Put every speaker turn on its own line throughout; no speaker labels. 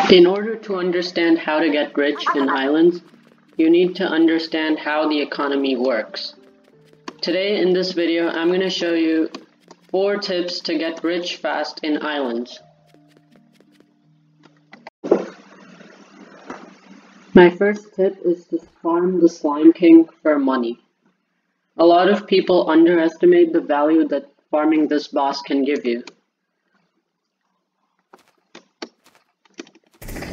In order to understand how to get rich in islands, you need to understand how the economy works. Today in this video, I'm going to show you 4 tips to get rich fast in islands. My first tip is to farm the Slime King for money. A lot of people underestimate the value that farming this boss can give you.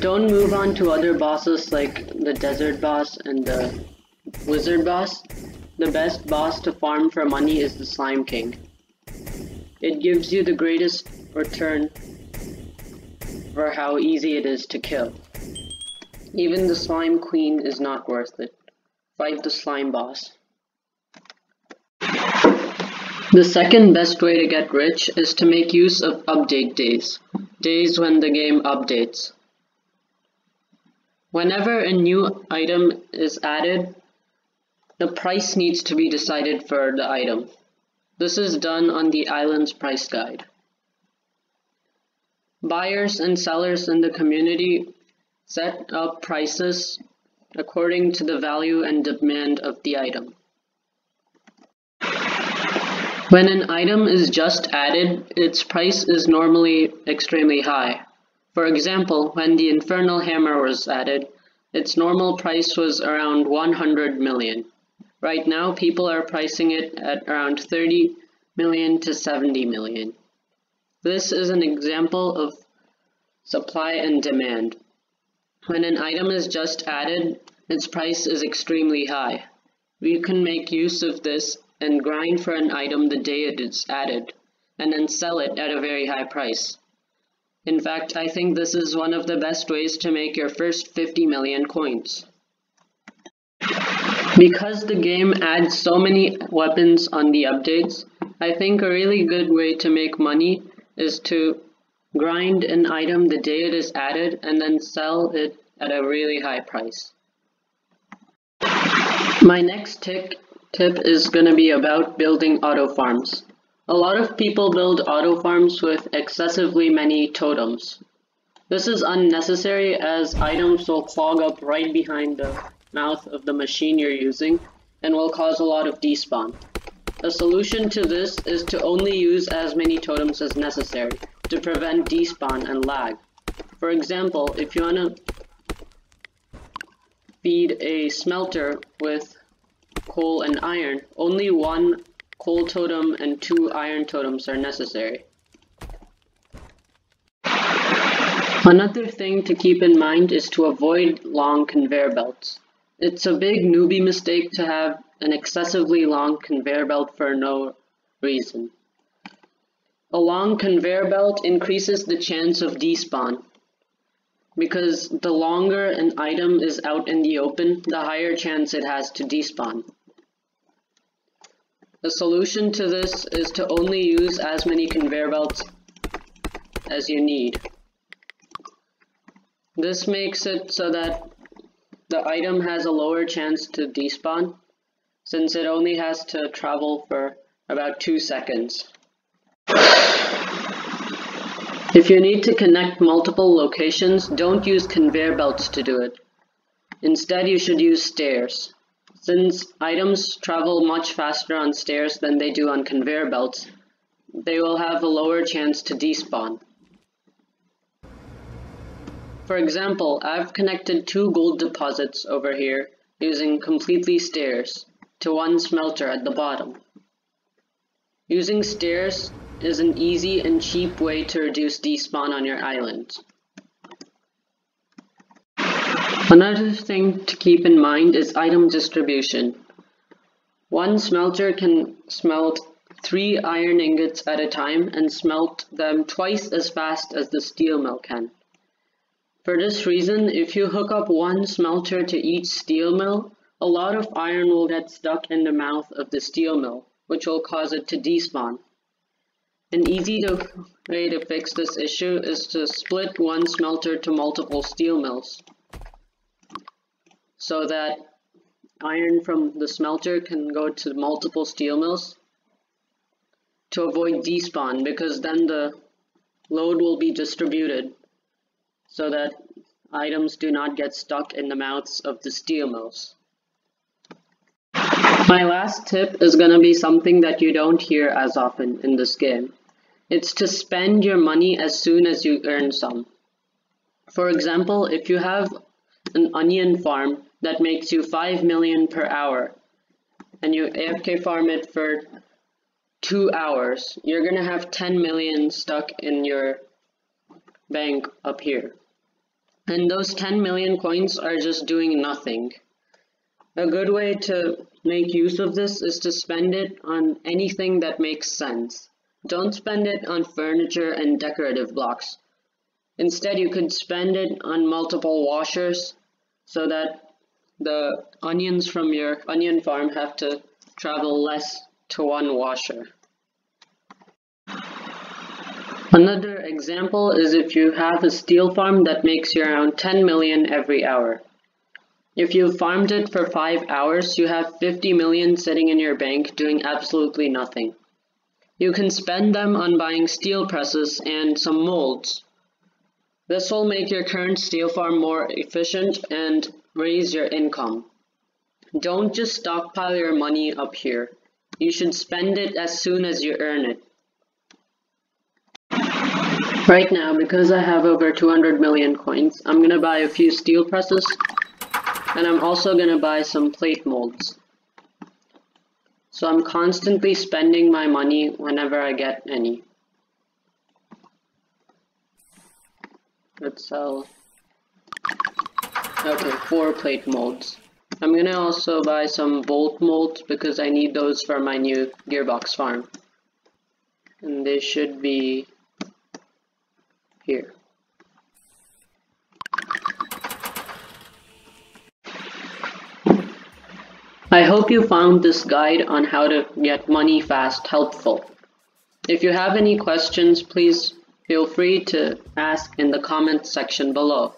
Don't move on to other bosses like the Desert Boss and the Wizard Boss. The best boss to farm for money is the Slime King. It gives you the greatest return for how easy it is to kill. Even the Slime Queen is not worth it. Fight the Slime Boss. The second best way to get rich is to make use of update days. Days when the game updates. Whenever a new item is added, the price needs to be decided for the item. This is done on the island's price guide. Buyers and sellers in the community set up prices according to the value and demand of the item. When an item is just added, its price is normally extremely high. For example, when the Infernal Hammer was added, its normal price was around 100 million. Right now, people are pricing it at around 30 million to 70 million. This is an example of supply and demand. When an item is just added, its price is extremely high. You can make use of this and grind for an item the day it is added, and then sell it at a very high price. In fact, I think this is one of the best ways to make your first 50 million coins. Because the game adds so many weapons on the updates, I think a really good way to make money is to grind an item the day it is added and then sell it at a really high price. My next tip is going to be about building auto farms. A lot of people build auto farms with excessively many totems. This is unnecessary as items will clog up right behind the mouth of the machine you're using and will cause a lot of despawn. A solution to this is to only use as many totems as necessary to prevent despawn and lag. For example, if you want to feed a smelter with coal and iron, only 1 coal totem and 2 iron totems are necessary. Another thing to keep in mind is to avoid long conveyor belts. It's a big newbie mistake to have an excessively long conveyor belt for no reason. A long conveyor belt increases the chance of despawn, because the longer an item is out in the open, the higher chance it has to despawn. The solution to this is to only use as many conveyor belts as you need. This makes it so that the item has a lower chance to despawn, since it only has to travel for about 2 seconds. If you need to connect multiple locations, don't use conveyor belts to do it. Instead, you should use stairs. Since items travel much faster on stairs than they do on conveyor belts, they will have a lower chance to despawn. For example, I've connected 2 gold deposits over here using completely stairs to 1 smelter at the bottom. Using stairs is an easy and cheap way to reduce despawn on your island. Another thing to keep in mind is item distribution. 1 smelter can smelt 3 iron ingots at a time and smelt them twice as fast as the steel mill can. For this reason, if you hook up 1 smelter to each steel mill, a lot of iron will get stuck in the mouth of the steel mill, which will cause it to despawn. An easy way to fix this issue is to split 1 smelter to multiple steel mills, so that iron from the smelter can go to multiple steel mills to avoid despawn, because then the load will be distributed so that items do not get stuck in the mouths of the steel mills. My last tip is going to be something that you don't hear as often in this game. It's to spend your money as soon as you earn some. For example, if you have an onion farm that makes you 5 million per hour, and you AFK farm it for 2 hours, you're gonna have 10 million stuck in your bank up here. And those 10 million coins are just doing nothing. A good way to make use of this is to spend it on anything that makes sense. Don't spend it on furniture and decorative blocks. Instead, you could spend it on multiple washers so that the onions from your onion farm have to travel less to one washer. Another example is if you have a steel farm that makes you around 10 million every hour. If you farmed it for 5 hours, you have 50 million sitting in your bank doing absolutely nothing. You can spend them on buying steel presses and some molds. This will make your current steel farm more efficient and raise your income. Don't just stockpile your money up here. You should spend it as soon as you earn it. Right now, because I have over 200 million coins, I'm gonna buy a few steel presses, and I'm also gonna buy some plate molds. So I'm constantly spending my money whenever I get any. Let's sell, okay, 4 plate molds. I'm gonna also buy some bolt molds because I need those for my new gearbox farm. And they should be here. I hope you found this guide on how to get money fast helpful. If you have any questions, please feel free to ask in the comments section below.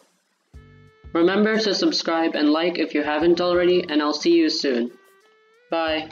Remember to subscribe and like if you haven't already, and I'll see you soon. Bye.